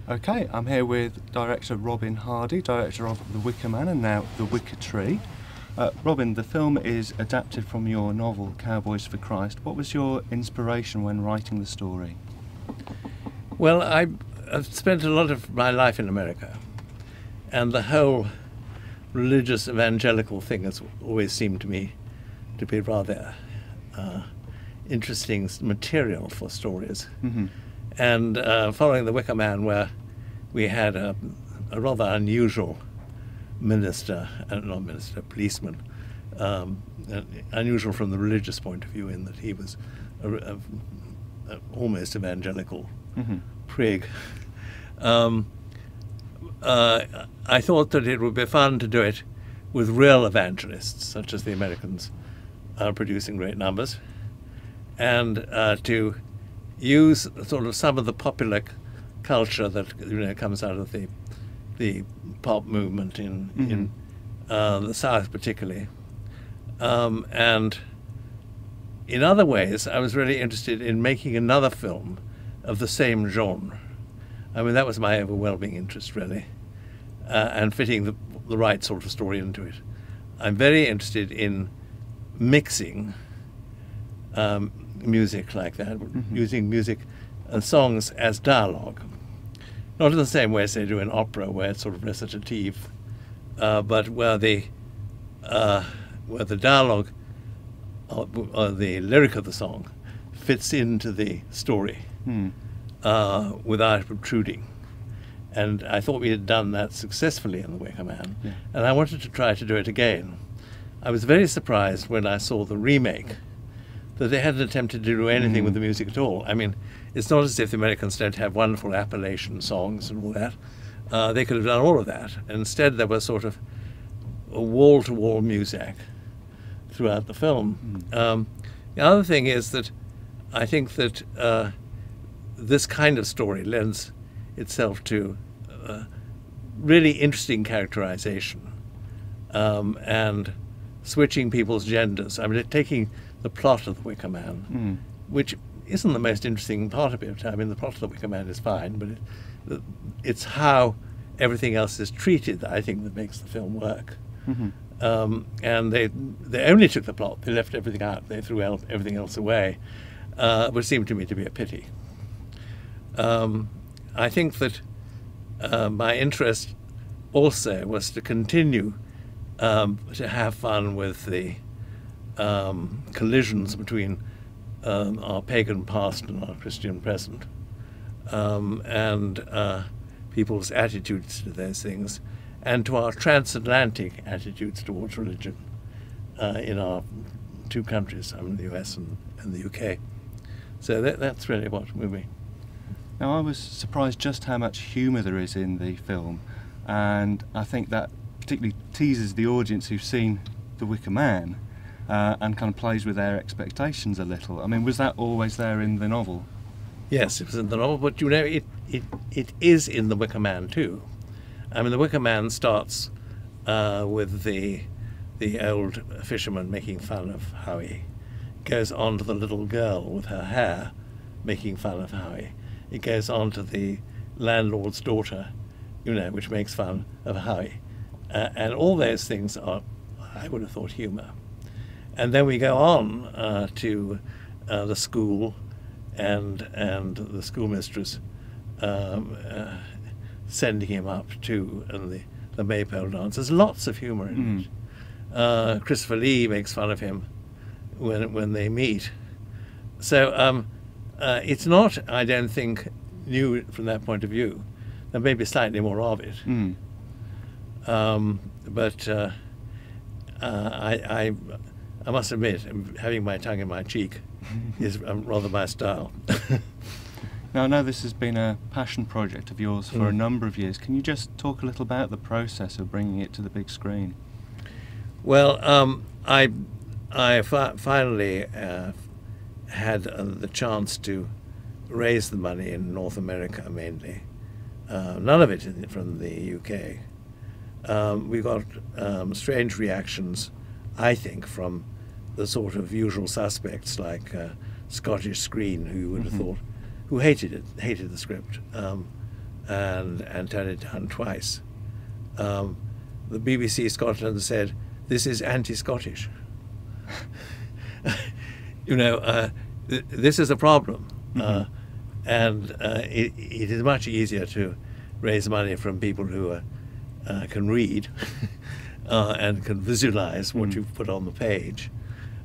Okay, I'm here with director Robin Hardy, director of The Wicker Man and now The Wicker Tree. Robin, the film is adapted from your novel Cowboys for Christ. What was your inspiration when writing the story? Well, I've spent a lot of my life in America, and the whole religious evangelical thing has always seemed to me to be rather interesting material for stories. Mm-hmm. And following The Wicker Man, where we had a rather unusual policeman, unusual from the religious point of view in that he was a almost evangelical mm-hmm. prig. I thought that it would be fun to do it with real evangelists, such as the Americans are producing great numbers, and to use sort of some of the popular culture that comes out of the pop movement in the South particularly, and in other ways I was really interested in making another film of the same genre. I mean, that was my overwhelming interest really, and fitting the right sort of story into it. I'm very interested in mixing music like that, using music and songs as dialogue. Not in the same way as they do in opera, where it's sort of recitative, but where the dialogue or the lyric of the song fits into the story without obtruding. And I thought we had done that successfully in The Wicker Man, and I wanted to try to do it again. I was very surprised when I saw the remake that they hadn't attempted to do anything with the music at all. I mean, it's not as if the Americans don't have wonderful Appalachian songs and all that. They could have done all of that. Instead, there was sort of a wall-to-wall music throughout the film. The other thing is that I think that this kind of story lends itself to really interesting characterization and switching people's genders. I mean, taking the plot of The Wicker Man, which isn't the most interesting part of it. I mean, the plot of The Wicker Man is fine, but it's how everything else is treated, I think, that makes the film work. And they only took the plot. They left everything out. They threw everything else away, which seemed to me to be a pity. I think that my interest also was to continue to have fun with the collisions between our pagan past and our Christian present, and people's attitudes to those things, and to our transatlantic attitudes towards religion in our two countries, I mean, the US and the UK. So that's really what moved me. Now, I was surprised just how much humour there is in the film, and I think that particularly teases the audience who've seen The Wicker Man and kind of plays with their expectations a little. I mean, was that always there in the novel? Yes, it was in the novel, but you know, it is in The Wicker Man too. I mean, The Wicker Man starts with the old fisherman making fun of Howie. Goes on to the little girl with her hair making fun of Howie. It goes on to the landlord's daughter, you know, which makes fun of Howie. And all those things are, I would have thought, humour. And then we go on to the school and the schoolmistress sending him up to the maypole dance. There's lots of humour in it. Christopher Lee makes fun of him when they meet. So it's not, I don't think, new from that point of view. There may be slightly more of it. But I must admit, having my tongue in my cheek is rather my style. Now, I know this has been a passion project of yours for a number of years. Can you just talk a little about the process of bringing it to the big screen? Well, I finally had the chance to raise the money in North America mainly. None of it from the UK. We got strange reactions, I think, from the sort of usual suspects like Scottish Screen, who you would have thought, who hated the script, and turned it down twice. The BBC Scotland said, "This is anti-Scottish." This is a problem, and it is much easier to raise money from people who can read and can visualize what you've put on the page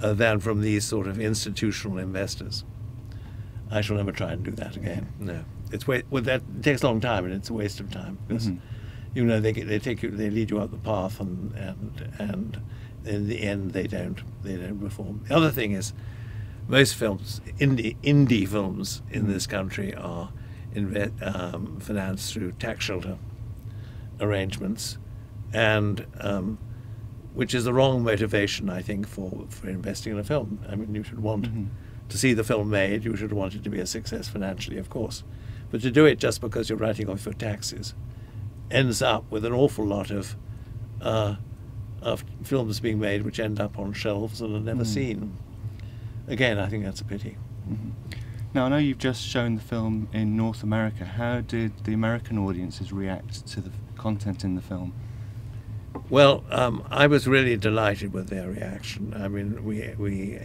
than from these sort of institutional investors. I shall never try and do that again. No, that takes a long time, and it's a waste of time because they lead you up the path, and in the end they don't perform. The other thing is, most films, indie films in this country, are financed through tax shelter arrangements, and which is the wrong motivation, I think, for investing in a film. I mean, you should want to see the film made. You should want it to be a success financially, of course, but to do it just because you're writing off your taxes ends up with an awful lot of films being made which end up on shelves and are never seen. Again, I think that's a pity. Now, I know you've just shown the film in North America. How did the American audiences react to the content in the film? Well, I was really delighted with their reaction. I mean, we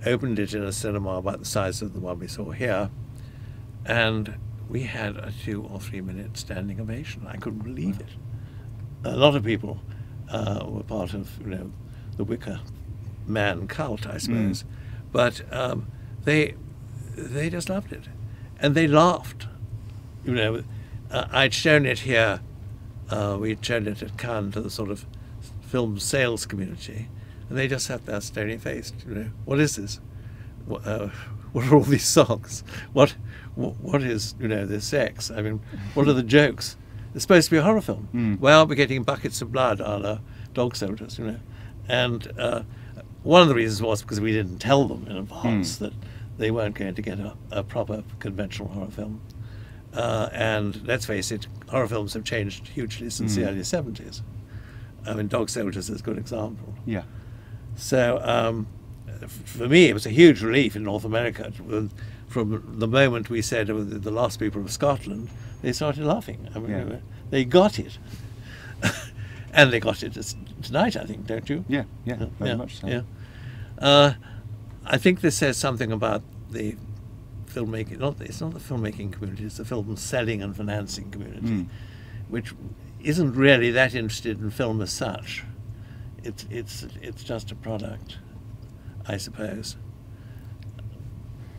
opened it in a cinema about the size of the one we saw here, and we had a 2 or 3 minute standing ovation. I couldn't believe it. A lot of people were part of the Wicker Man cult, I suppose, but they just loved it, and they laughed. I'd shown it here. We'd shown it at Cannes to the sort of film sales community, and they just sat there stony-faced. What is this? What are all these songs? What is this sex? I mean, what are the jokes? It's supposed to be a horror film. Well, we're getting buckets of blood a la Dog Soldiers, and one of the reasons was because we didn't tell them in advance that they weren't going to get a proper conventional horror film. And let's face it, horror films have changed hugely since the early 70s. I mean, Dog Soldiers is a good example. Yeah. So for me, it was a huge relief in North America. From the moment we said the lost people of Scotland, they started laughing. I mean, they got it. And they got it tonight, I think, don't you? Yeah, very much so. Yeah. I think this says something about the filmmaking. It's not the filmmaking community; it's the film selling and financing community, which isn't really that interested in film as such. It's just a product, I suppose.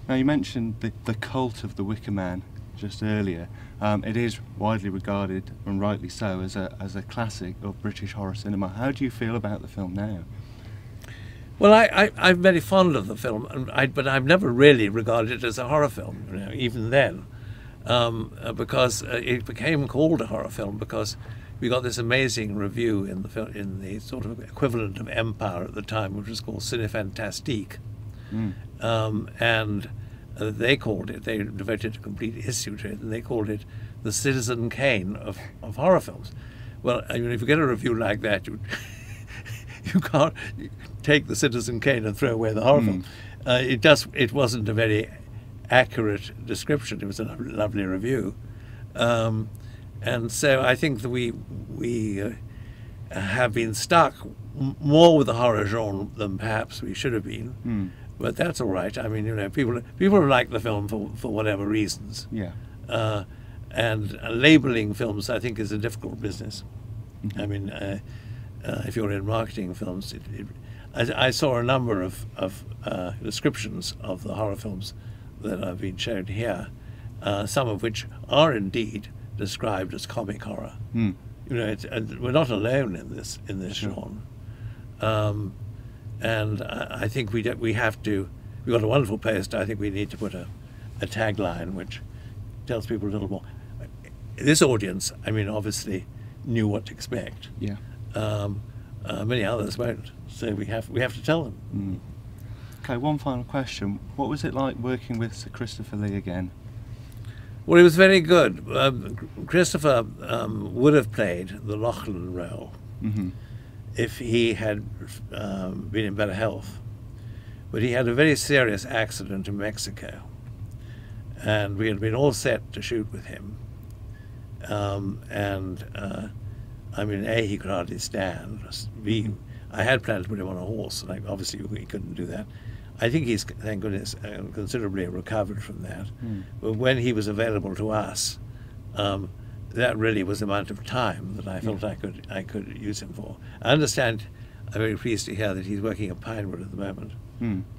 Now, you mentioned the cult of the Wicker Man just earlier. It is widely regarded, and rightly so, as a classic of British horror cinema. How do you feel about the film now? Well, I'm very fond of the film, but I've never really regarded it as a horror film, even then, because it became called a horror film because we got this amazing review in the sort of equivalent of Empire at the time, which was called Cinefantastique, and they devoted a complete issue to it, and they called it the Citizen Kane of horror films. Well, I mean, if you get a review like that, you can't take the Citizen Kane and throw away the horror film. It wasn't a very accurate description. It was a lovely review, and so I think that we have been stuck more with the horror genre than perhaps we should have been. But that's all right. I mean, people like the film for whatever reasons. Yeah. And labeling films, I think, is a difficult business. I mean, if you're in marketing films, I saw a number of descriptions of the horror films that have been shown here, some of which are indeed described as comic horror. We're not alone in this genre. And I think we have to. We've got a wonderful post. I think we need to put a tagline which tells people a little more. This audience, I mean, obviously knew what to expect. Yeah. Many others won't. So we have to tell them. Okay. One final question: what was it like working with Sir Christopher Lee again? Well, it was very good. Christopher would have played the Lachlan role if he had been in better health. But he had a very serious accident in Mexico, and we had been all set to shoot with him. I mean, A, he could hardly stand. B, I had planned to put him on a horse, and obviously he couldn't do that. I think he's, thank goodness, considerably recovered from that. But when he was available to us, that really was the amount of time that I felt I could use him for. I understand. I'm very pleased to hear that he's working at Pinewood at the moment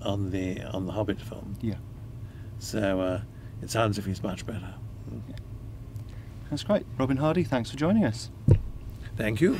on the Hobbit film. Yeah. So it sounds as if he's much better. That's great. Robin Hardy, thanks for joining us. Thank you.